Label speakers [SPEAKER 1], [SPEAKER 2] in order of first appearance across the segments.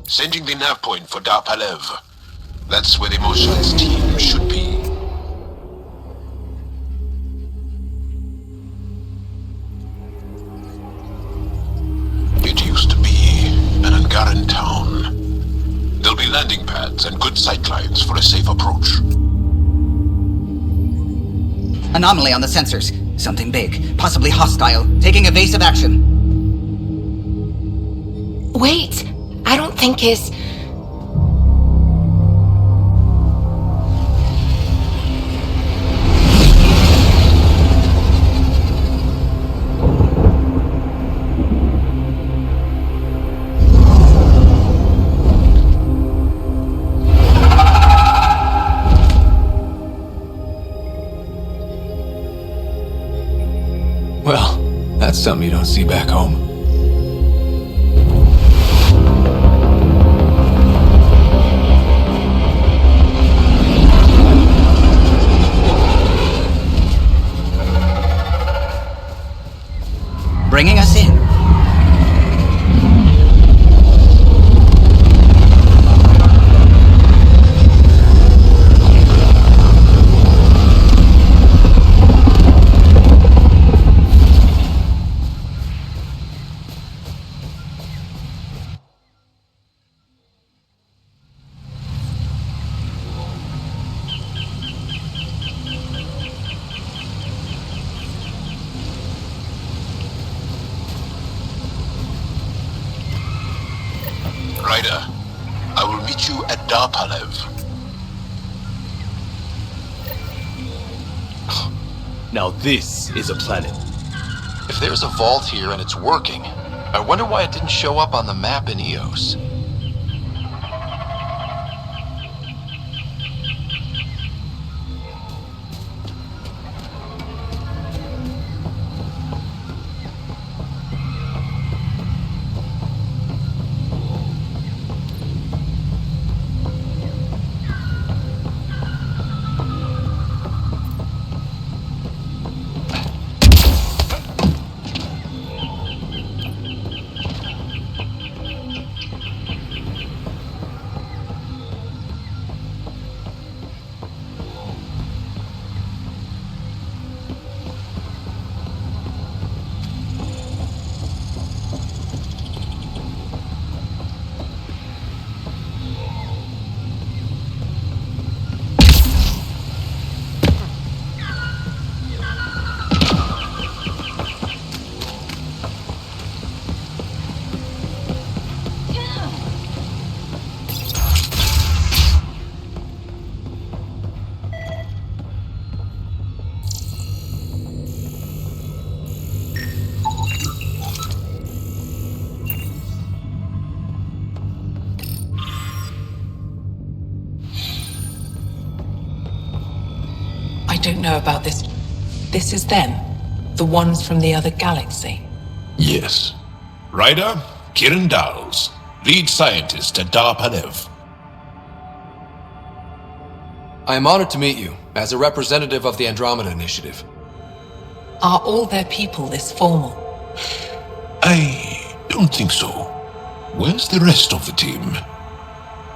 [SPEAKER 1] Sending the nav point for Dar Palev. That's where the Motion's team should be. It used to be an Angaran town. There'll be landing pads and good sightlines for a safe approach.
[SPEAKER 2] Anomaly on the sensors. Something big, possibly hostile, taking evasive action.
[SPEAKER 3] Wait, I don't think his...
[SPEAKER 4] Well, that's something you don't see back home.
[SPEAKER 2] Bringing us in.
[SPEAKER 1] Ryder, I will meet you at Dar Palev.
[SPEAKER 5] Now this is a planet.
[SPEAKER 6] If there's a vault here and it's working, I wonder why it didn't show up on the map in EOS.
[SPEAKER 7] I don't know about this. This is them? The ones from the other galaxy?
[SPEAKER 1] Yes. Ryder, Kiran Dals, lead scientist at Dar Palev.
[SPEAKER 4] I am honored to meet you, as a representative of the Andromeda Initiative.
[SPEAKER 7] Are all their people this formal?
[SPEAKER 1] I don't think so. Where's the rest of the team?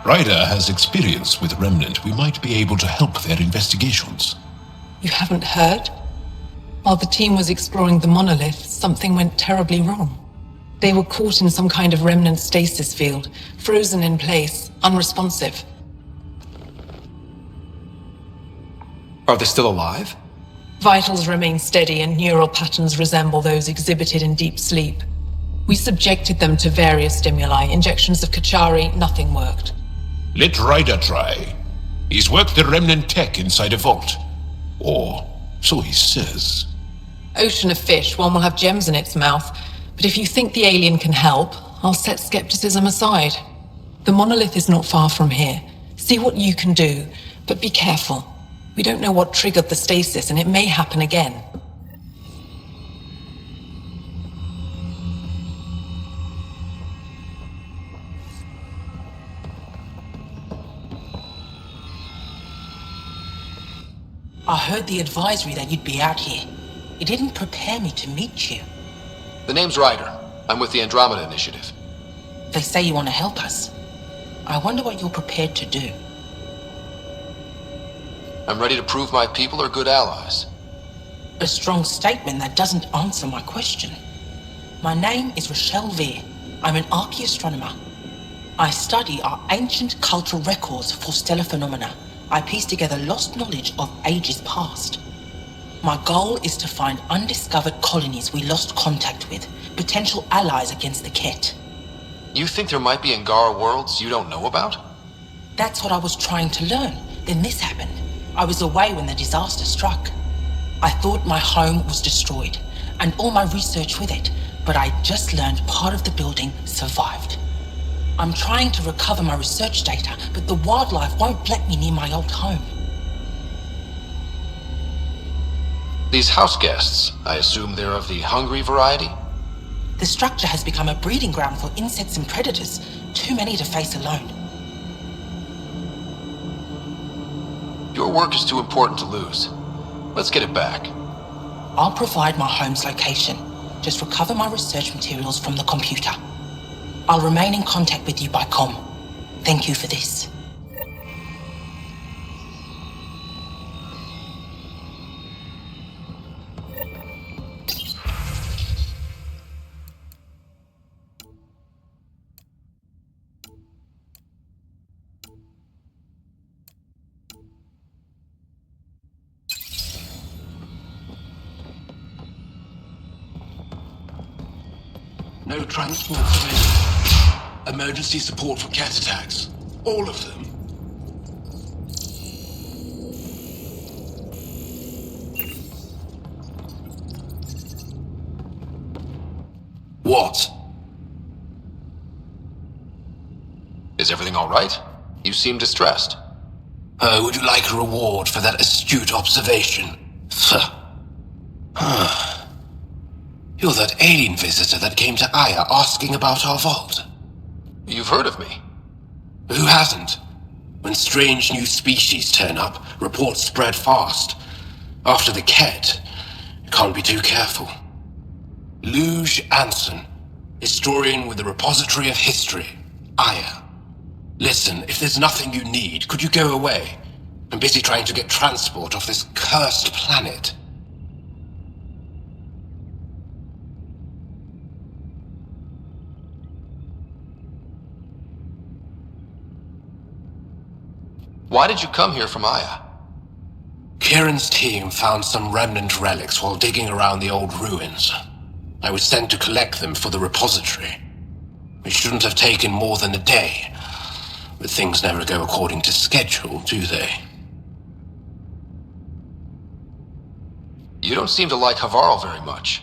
[SPEAKER 1] Ryder has experience with Remnant. We might be able to help their investigations.
[SPEAKER 7] You haven't heard? While the team was exploring the monolith, something went terribly wrong. They were caught in some kind of remnant stasis field, frozen in place, unresponsive.
[SPEAKER 4] Are they still alive?
[SPEAKER 7] Vitals remain steady and neural patterns resemble those exhibited in deep sleep. We subjected them to various stimuli, injections of Kachari, nothing worked.
[SPEAKER 1] Let Ryder try. He's worked the Remnant tech inside a vault. Or so he says.
[SPEAKER 7] Ocean of fish, one will have gems in its mouth. But if you think the alien can help, I'll set skepticism aside. The monolith is not far from here. See what you can do, but be careful. We don't know what triggered the stasis, and it may happen again.
[SPEAKER 8] I heard the advisory that you'd be out here. It didn't prepare me to meet you.
[SPEAKER 4] The name's Ryder. I'm with the Andromeda Initiative.
[SPEAKER 8] They say you want to help us. I wonder what you're prepared to do.
[SPEAKER 6] I'm ready to prove my people are good allies.
[SPEAKER 8] A strong statement that doesn't answer my question. My name is Rochelle Veer. I'm an archaeoastronomer. I study our ancient cultural records for stellar phenomena. I piece together lost knowledge of ages past. My goal is to find undiscovered colonies we lost contact with, potential allies against the Ket.
[SPEAKER 6] You think there might be Angara worlds you don't know about?
[SPEAKER 8] That's what I was trying to learn. Then this happened. I was away when the disaster struck. I thought my home was destroyed, and all my research with it, but I just learned part of the building survived. I'm trying to recover my research data, but the wildlife won't let me near my old home.
[SPEAKER 6] These house guests, I assume they're of the hungry variety?
[SPEAKER 8] The structure has become a breeding ground for insects and predators, too many to face alone.
[SPEAKER 6] Your work is too important to lose. Let's get it back.
[SPEAKER 8] I'll provide my home's location. Just recover my research materials from the computer. I'll remain in contact with you by comm. Thank you for this.
[SPEAKER 1] No transports available. Emergency support for cat attacks. All of them. What?
[SPEAKER 6] Is everything all right? You seem distressed.
[SPEAKER 1] Would you like a reward for that astute observation? You're that alien visitor that came to Aya asking about our vault.
[SPEAKER 6] You've heard of me.
[SPEAKER 1] Who hasn't? When strange new species turn up, reports spread fast. After the Ket, you can't be too careful. Luge Anson, historian with the Repository of History, Aya. Listen, if there's nothing you need, could you go away? I'm busy trying to get transport off this cursed planet.
[SPEAKER 6] Why did you come here from Aya?
[SPEAKER 1] Kieran's team found some remnant relics while digging around the old ruins. I was sent to collect them for the repository. It shouldn't have taken more than a day, but things never go according to schedule, do they?
[SPEAKER 6] You don't seem to like Havarl very much.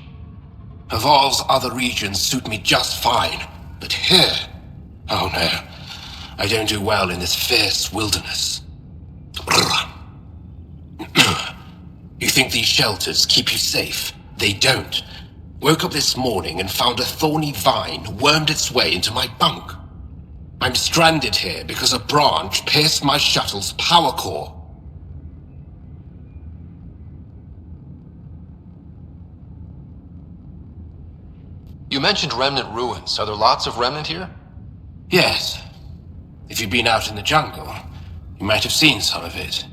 [SPEAKER 1] Havarl's other regions suit me just fine, but here... Oh no, I don't do well in this fierce wilderness. You think these shelters keep you safe? They don't. Woke up this morning and found a thorny vine wormed its way into my bunk. I'm stranded here because a branch pierced my shuttle's power core.
[SPEAKER 6] You mentioned remnant ruins. Are there lots of remnant here?
[SPEAKER 1] Yes. If you've been out in the jungle, you might have seen some of it.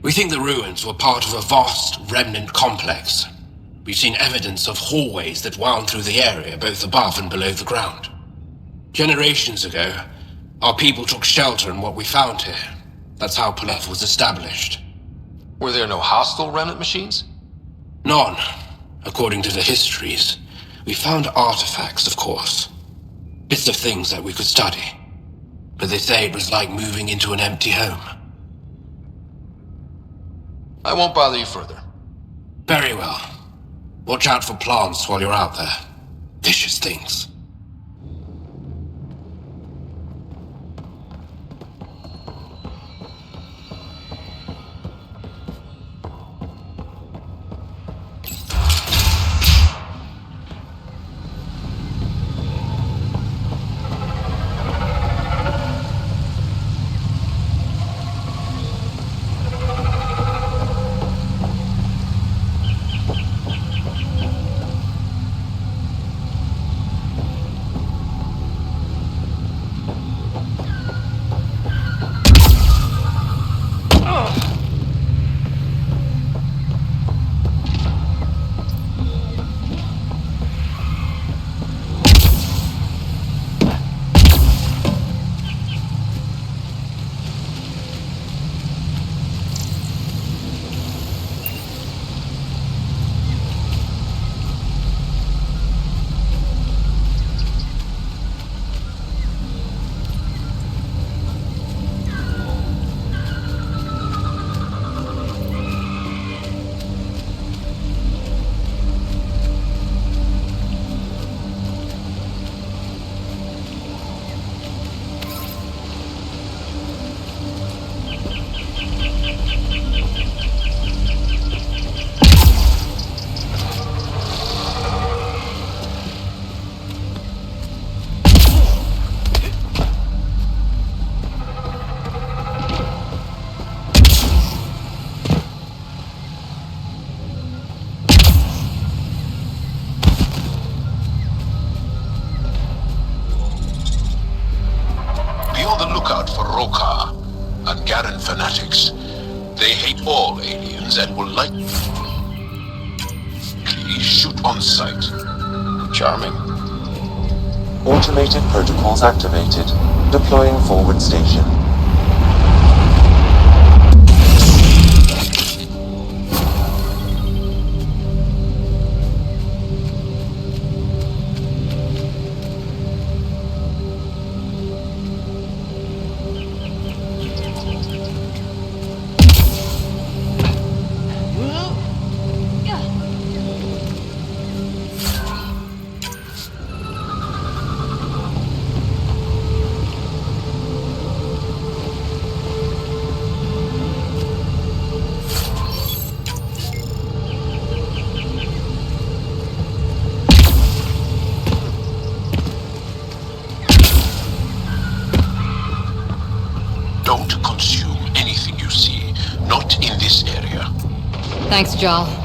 [SPEAKER 1] We think the ruins were part of a vast remnant complex. We've seen evidence of hallways that wound through the area, both above and below the ground. Generations ago, our people took shelter in what we found here. That's how Palef was established.
[SPEAKER 6] Were there no hostile remnant machines?
[SPEAKER 1] None, according to the histories. We found artifacts, of course. Bits of things that we could study. But they say it was like moving into an empty home.
[SPEAKER 6] I won't bother you further.
[SPEAKER 1] Very well. Watch out for plants while you're out there. Vicious things.
[SPEAKER 9] on the lookout for Rokar and Garen fanatics. They hate all aliens and will likely shoot on sight.
[SPEAKER 6] Charming.
[SPEAKER 10] Automated protocols activated. Deploying forward station.
[SPEAKER 9] Don't consume anything you see, not in this area.
[SPEAKER 11] Thanks, Jal.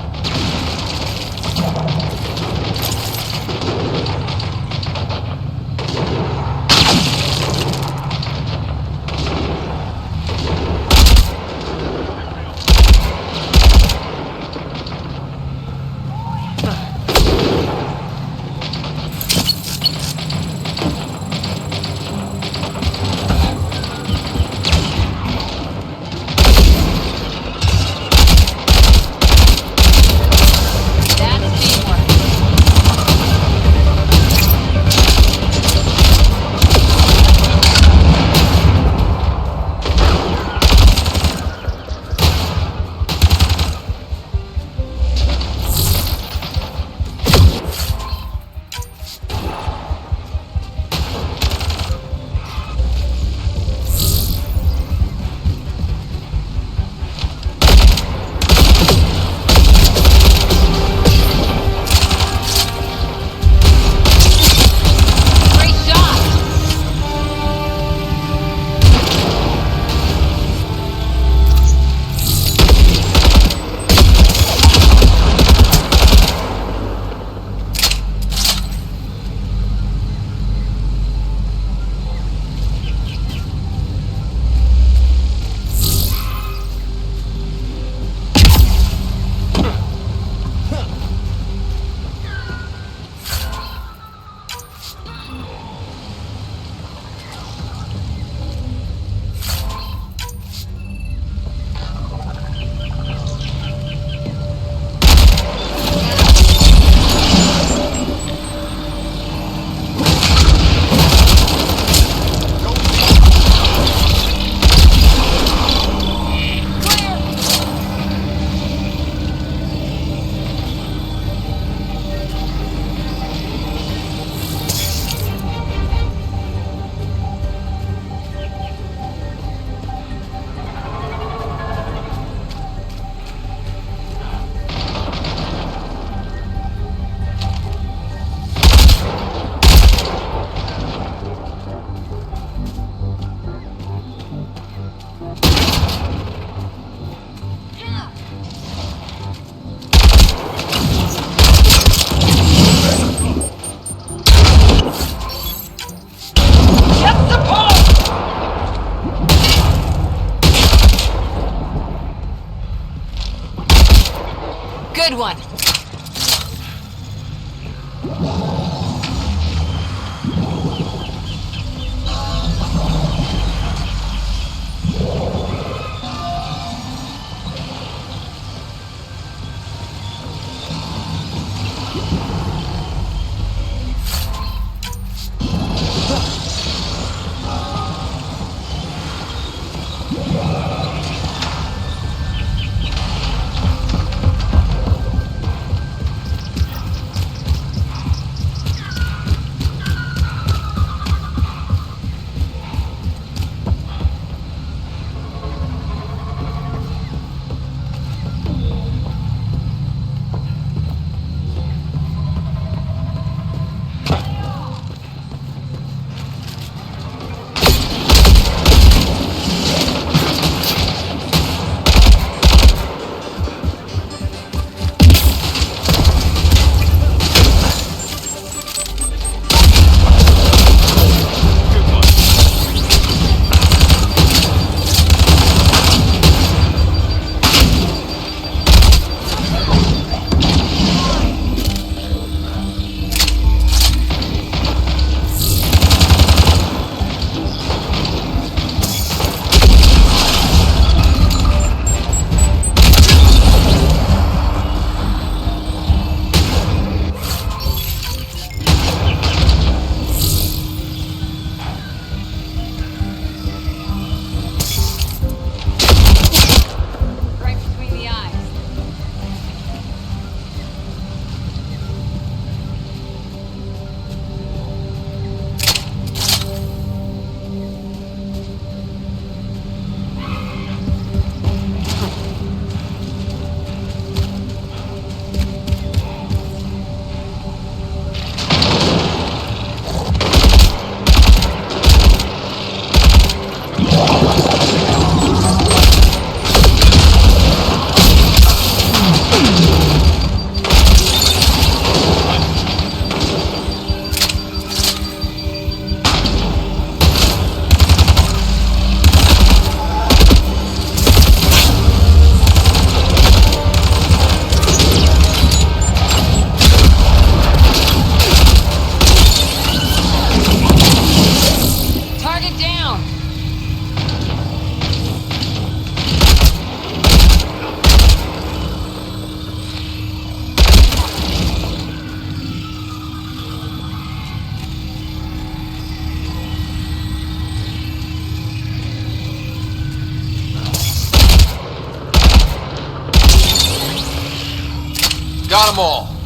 [SPEAKER 4] Got them all.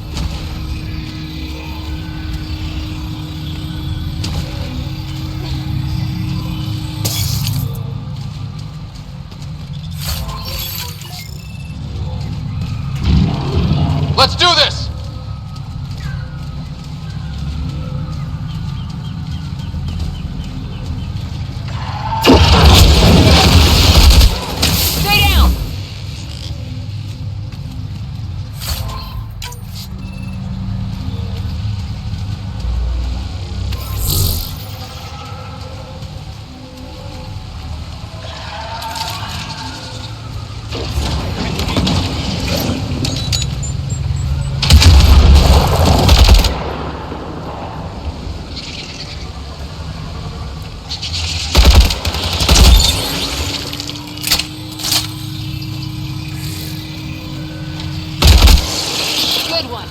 [SPEAKER 4] Let's do this!
[SPEAKER 3] Stay down! Good one.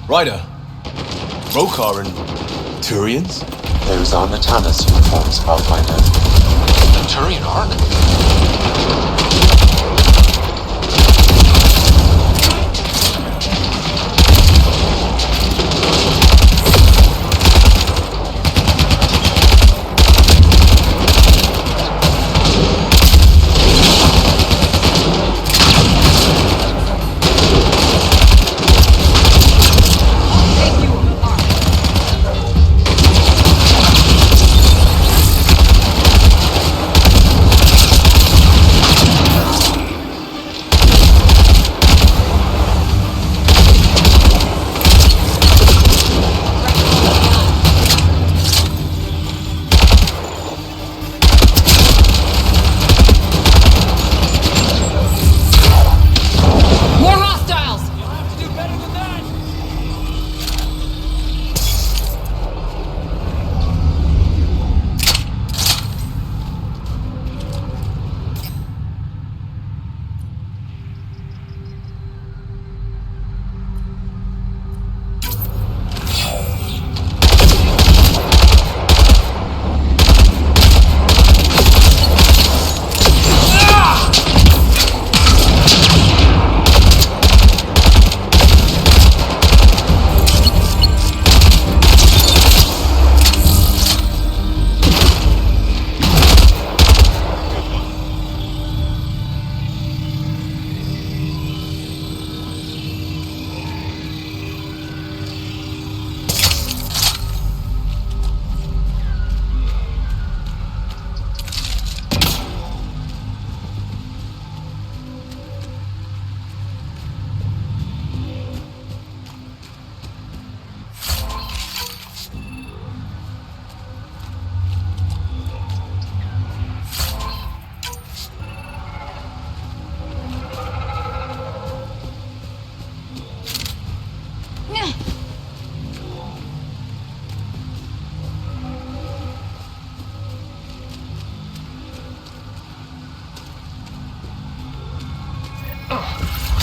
[SPEAKER 5] Ryder, Rokar and Turians?
[SPEAKER 10] Those are Natana's uniforms, Pathfinder.
[SPEAKER 6] Turian arc? More hostiles!
[SPEAKER 5] You'll have to do better than that!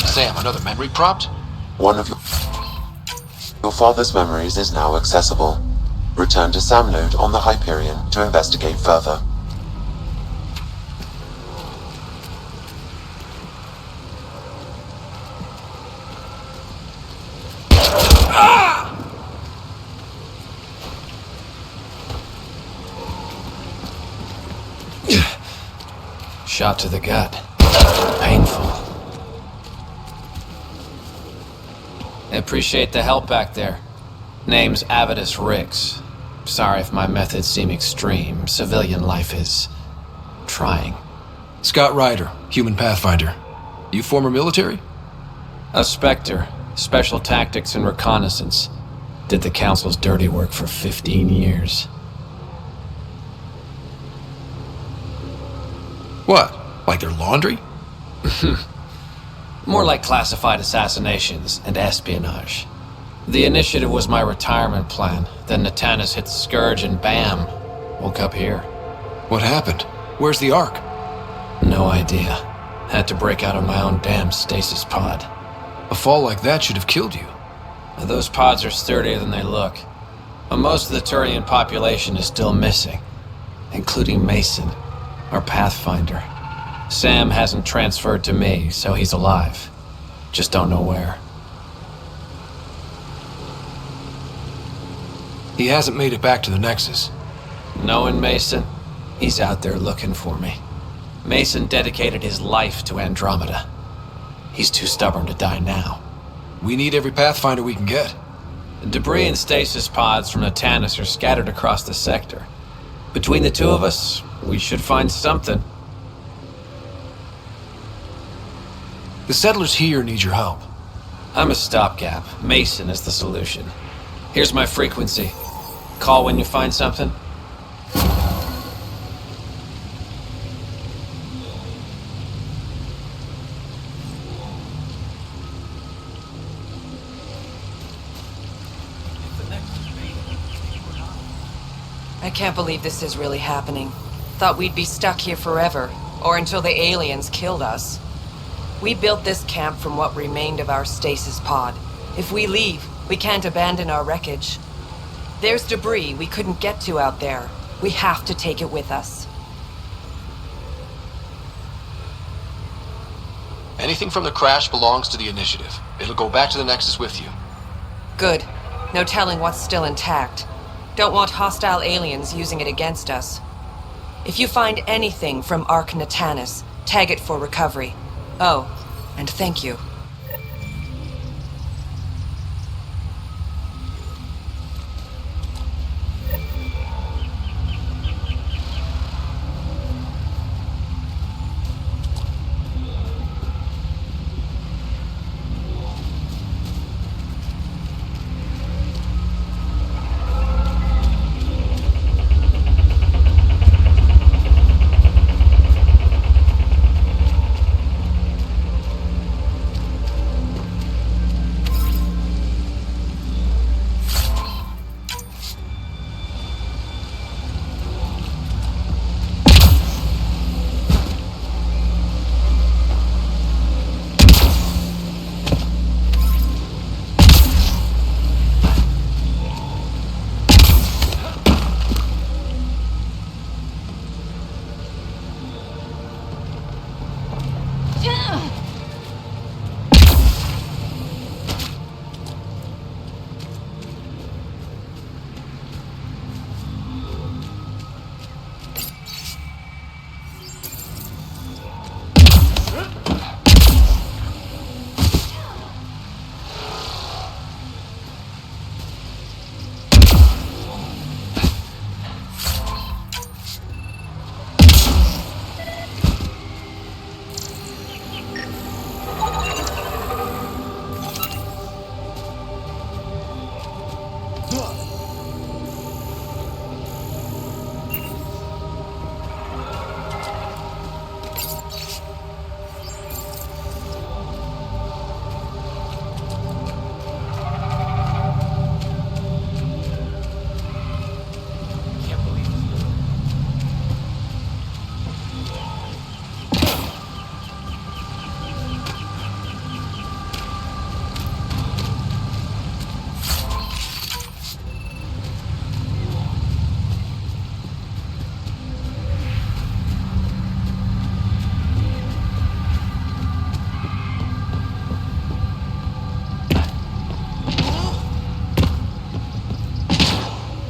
[SPEAKER 6] Sam, another memory prompt?
[SPEAKER 10] One of your father's memories is now accessible. Return to Sam node on the Hyperion to investigate further.
[SPEAKER 4] Shot to the gut. Painful. I appreciate the help back there. Name's Avidus Rix. Sorry if my methods seem extreme. Civilian life is trying.
[SPEAKER 11] Scott Ryder, human pathfinder. You former military?
[SPEAKER 4] A Spectre. Special tactics and reconnaissance. Did the Council's dirty work for 15 years.
[SPEAKER 11] What? Like their laundry?
[SPEAKER 4] More like classified assassinations and espionage. The initiative was my retirement plan. Then Natanis hit the Scourge and bam, woke up here.
[SPEAKER 11] What happened? Where's the Ark?
[SPEAKER 4] No idea. Had to break out of my own damn stasis pod.
[SPEAKER 11] A fall like that should have killed you.
[SPEAKER 4] Those pods are sturdier than they look. But most of the Turian population is still missing, including Mason, our Pathfinder. Sam hasn't transferred to me, so he's alive. Just don't know where.
[SPEAKER 11] He hasn't made it back to the Nexus.
[SPEAKER 4] Knowing Mason, he's out there looking for me. Mason dedicated his life to Andromeda. He's too stubborn to die now.
[SPEAKER 11] We need every Pathfinder we can get.
[SPEAKER 4] Debris and stasis pods from Natanis are scattered across the sector. Between the two of us, we should find something.
[SPEAKER 11] The settlers here need your help.
[SPEAKER 4] I'm a stopgap. Mason is the solution. Here's my frequency. Call when you find something.
[SPEAKER 12] I can't believe this is really happening. Thought we'd be stuck here forever, or until the aliens killed us. We built this camp from what remained of our stasis pod. If we leave, we can't abandon our wreckage. There's debris we couldn't get to out there. We have to take it with us.
[SPEAKER 6] Anything from the crash belongs to the Initiative. It'll go back to the Nexus with you.
[SPEAKER 12] Good. No telling what's still intact. Don't want hostile aliens using it against us. If you find anything from Ark Natanis, tag it for recovery. Oh, and thank you.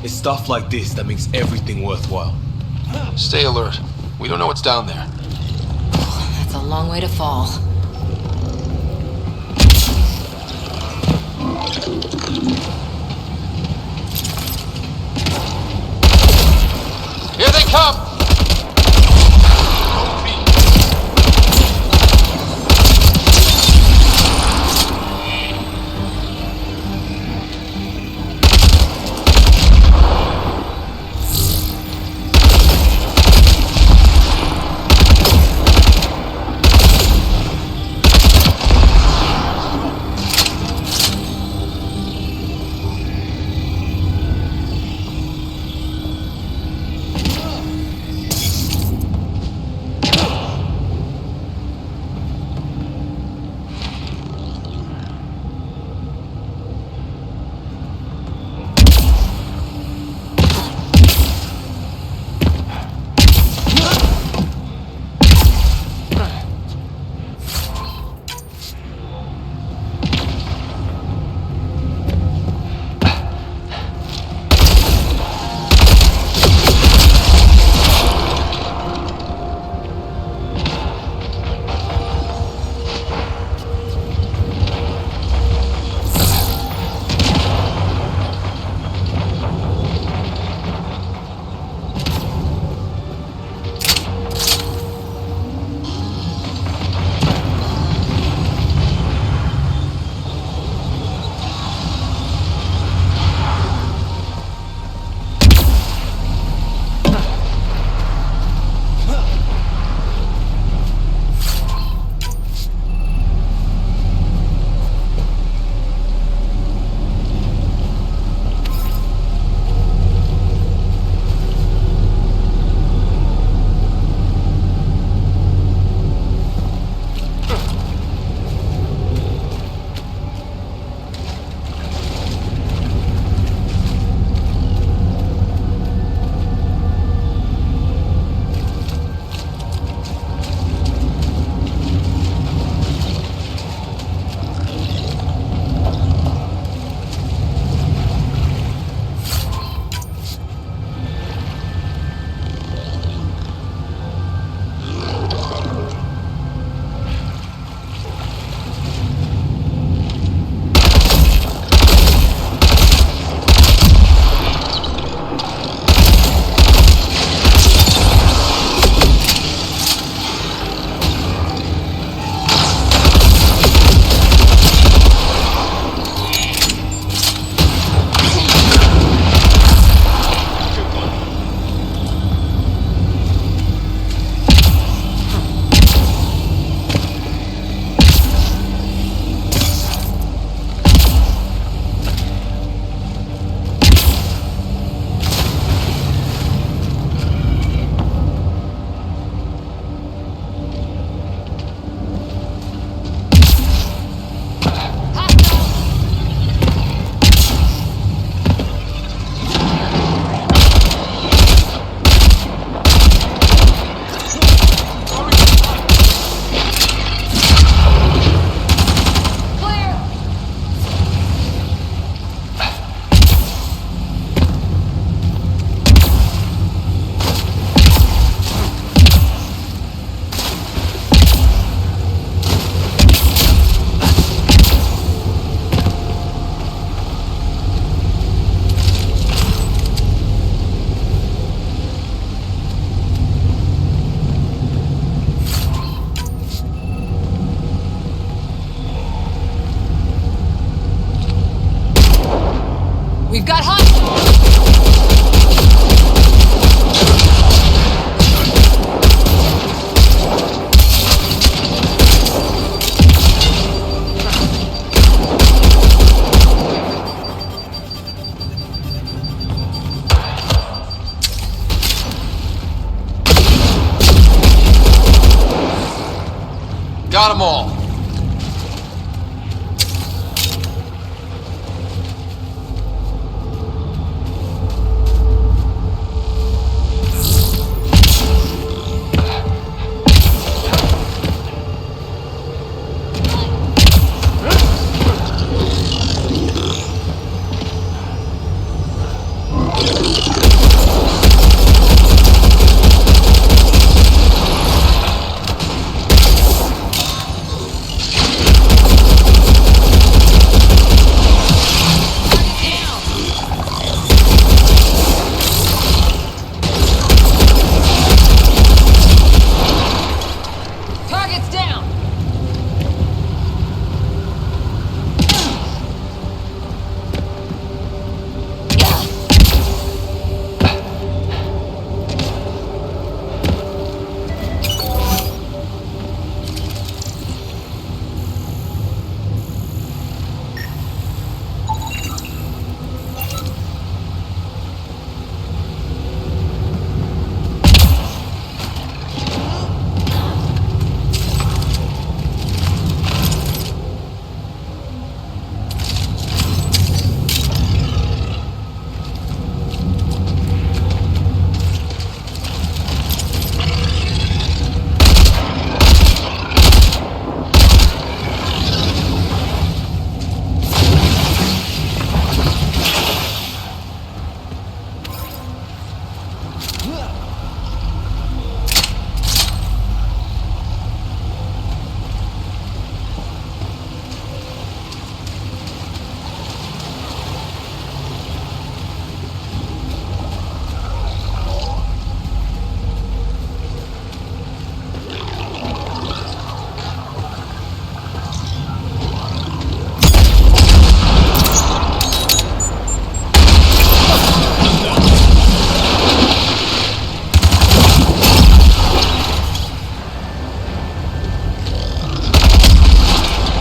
[SPEAKER 5] It's stuff like this that makes everything worthwhile.
[SPEAKER 6] Stay alert. We don't know what's down there.
[SPEAKER 3] That's a long way to fall.
[SPEAKER 6] Here they come!
[SPEAKER 3] We've got hostiles!
[SPEAKER 6] Got them all.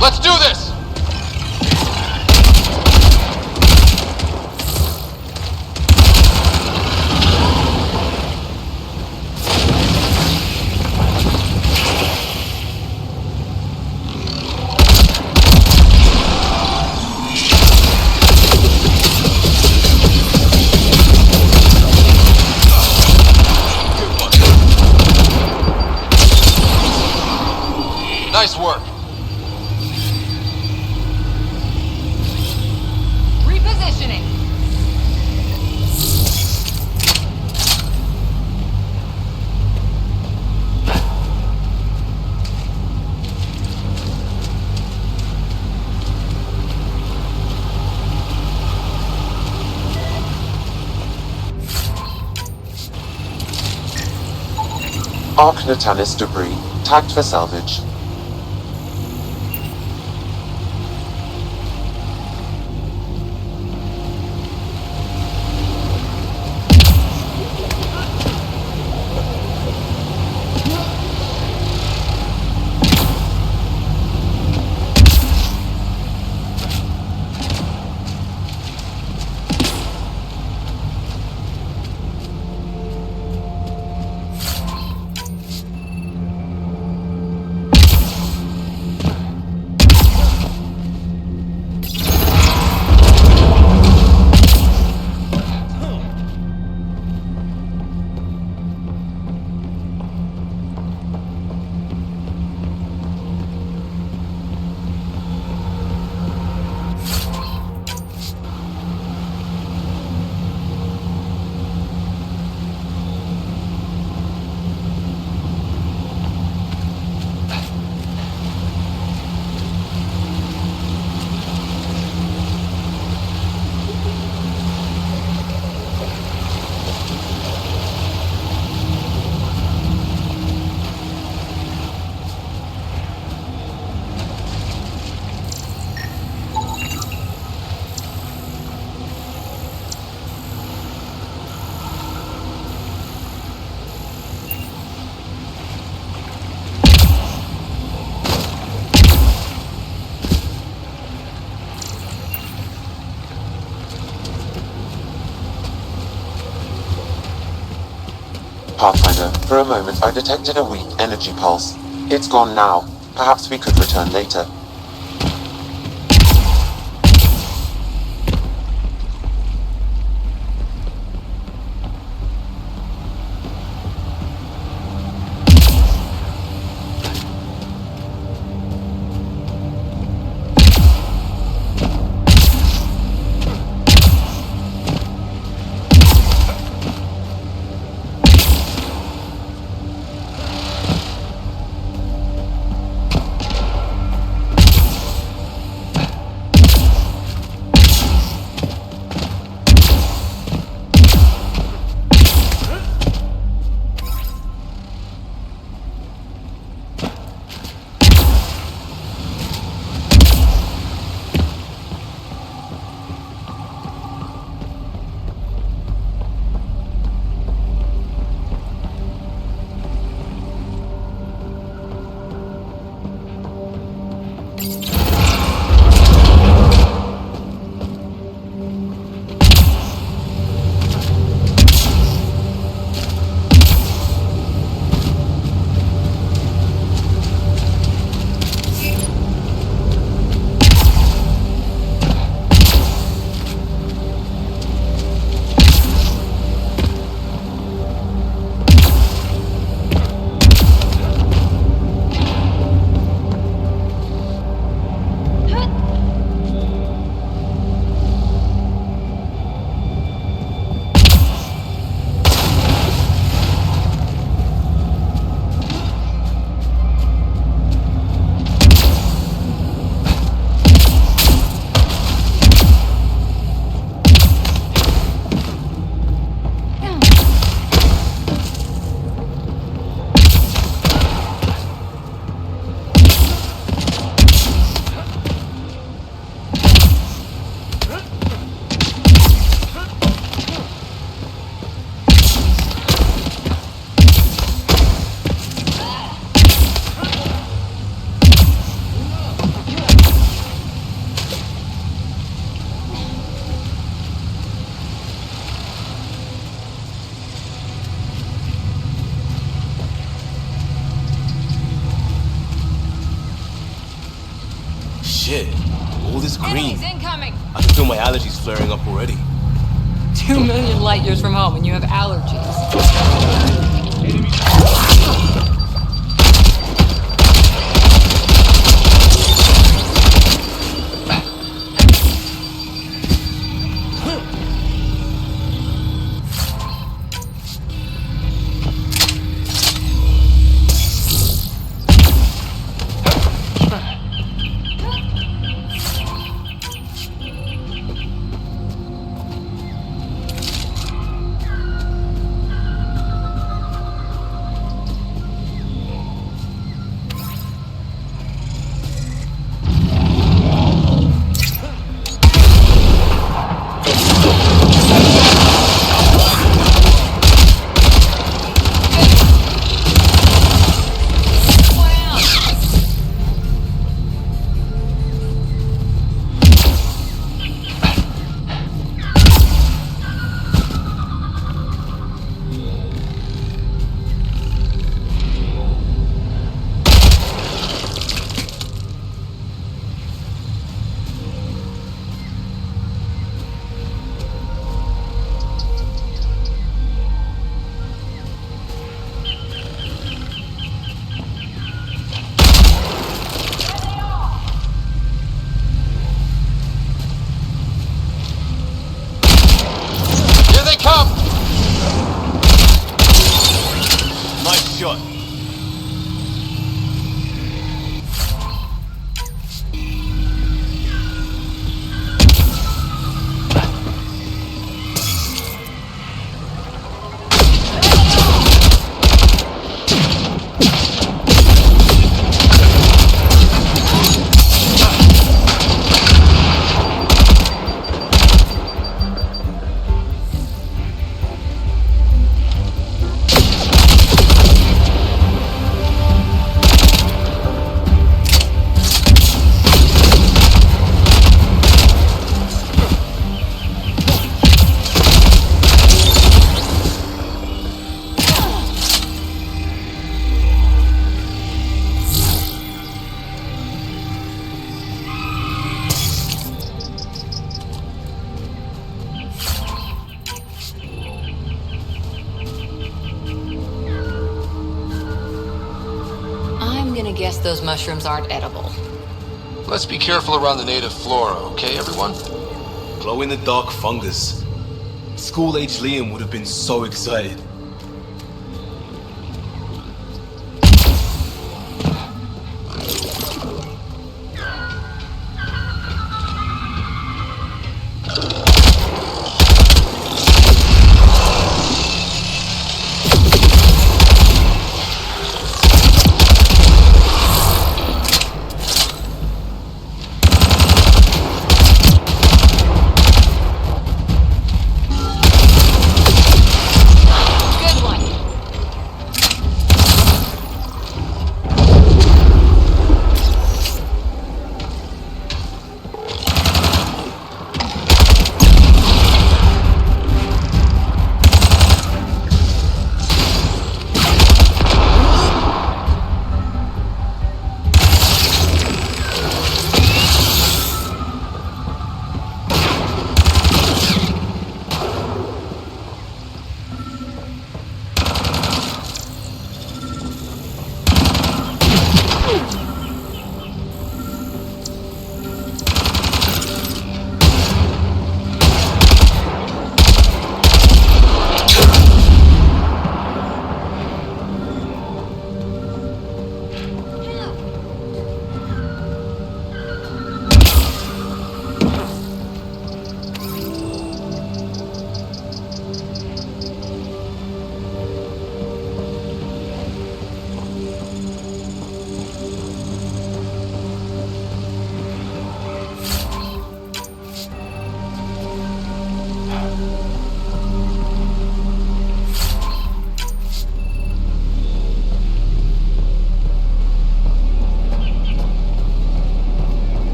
[SPEAKER 6] Let's do this! Nice work.
[SPEAKER 3] Repositioning.
[SPEAKER 10] Arc Natalis debris, tagged for salvage. Pathfinder, for a moment I detected a weak energy pulse. It's gone now. Perhaps we could return later.
[SPEAKER 5] Shit, all this green.
[SPEAKER 3] Enemies incoming!
[SPEAKER 5] I can feel my allergies flaring up already.
[SPEAKER 3] 2 million light years from home and you have allergies. those mushrooms aren't edible.
[SPEAKER 6] Let's be careful around the native flora, okay, everyone?
[SPEAKER 5] Glow-in-the-dark fungus. School-age Liam would have been so excited.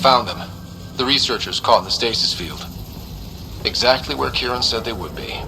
[SPEAKER 6] Found them. The researchers caught in the stasis field. Exactly where Kieran said they would be.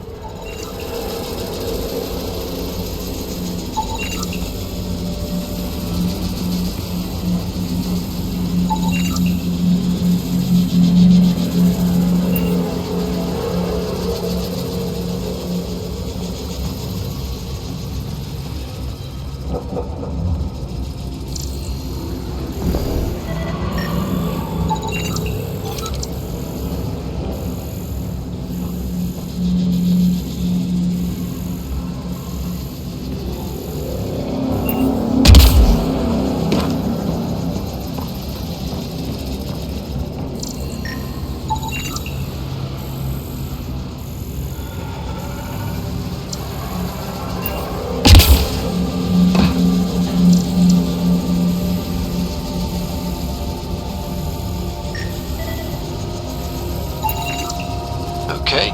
[SPEAKER 6] Okay,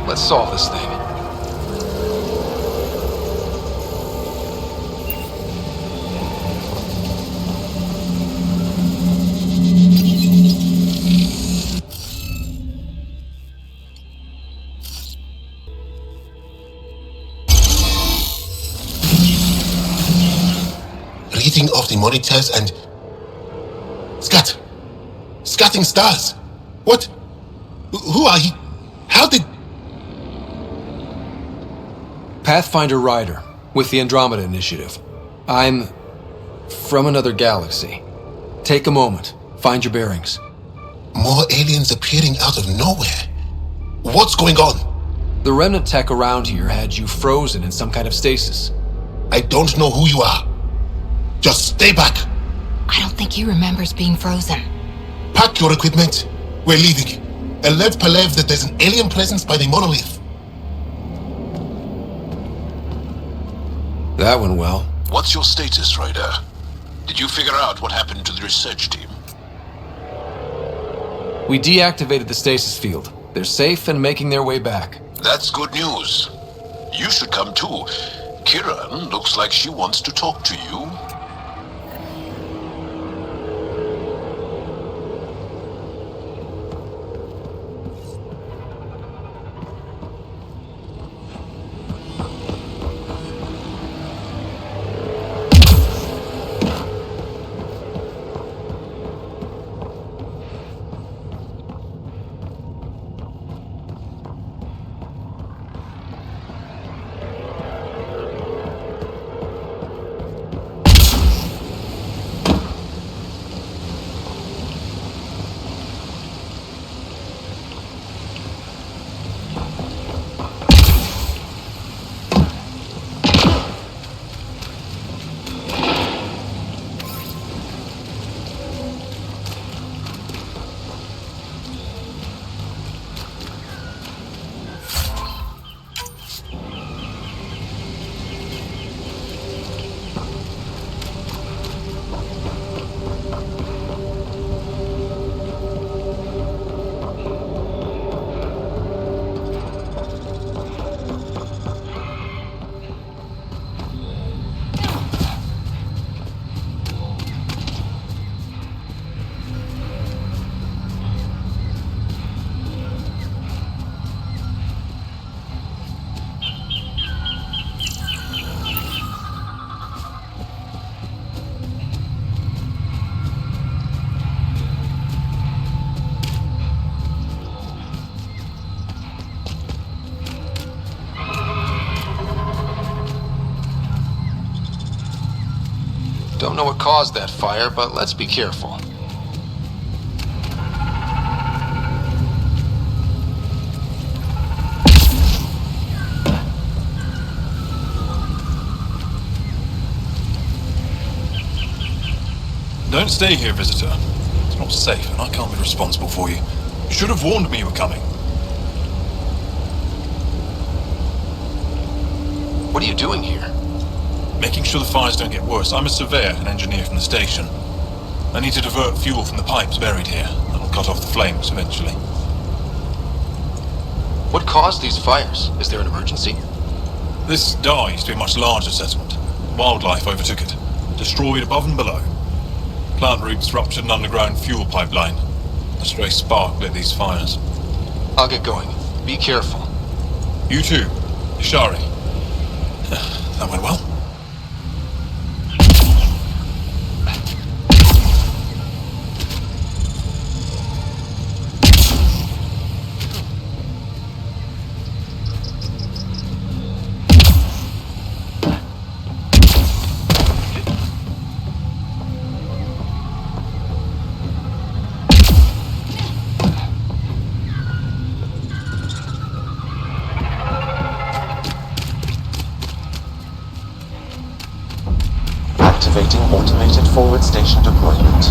[SPEAKER 6] let's solve this thing.
[SPEAKER 1] Reading of the monitors and... Scatting stars! What? Who are you? How did...
[SPEAKER 11] Pathfinder Ryder, with the Andromeda Initiative. I'm... from another galaxy. Take a moment. Find your bearings.
[SPEAKER 1] More aliens appearing out of nowhere. What's going on?
[SPEAKER 11] The remnant tech around here had you frozen in some kind of stasis.
[SPEAKER 1] I don't know who you are. Just stay back.
[SPEAKER 13] I don't think he remembers being frozen.
[SPEAKER 1] Pack your equipment. We're leaving. And let Palev that there's an alien presence by the monolith.
[SPEAKER 11] That went well.
[SPEAKER 9] What's your status, Ryder? Did you figure out what happened to the research team?
[SPEAKER 11] We deactivated the stasis field. They're safe and making their way back.
[SPEAKER 9] That's good news. You should come too. Kiran looks like she wants to talk to you.
[SPEAKER 6] Don't know what caused that fire, but let's be careful.
[SPEAKER 14] Don't stay here, visitor. It's not safe, and I can't be responsible for you. You should have warned me you were coming.
[SPEAKER 6] What are you doing here?
[SPEAKER 14] Making sure the fires don't get worse. I'm a surveyor and engineer from the station. I need to divert fuel from the pipes buried here. That'll cut off the flames eventually.
[SPEAKER 6] What caused these fires? Is there an emergency?
[SPEAKER 14] This dye used to be a much larger settlement. Wildlife overtook it, destroyed above and below. Plant roots ruptured an underground fuel pipeline. A stray spark lit these fires.
[SPEAKER 6] I'll get going. Be careful.
[SPEAKER 14] You too, Ishari. That went well.
[SPEAKER 10] Activating automated forward station deployment.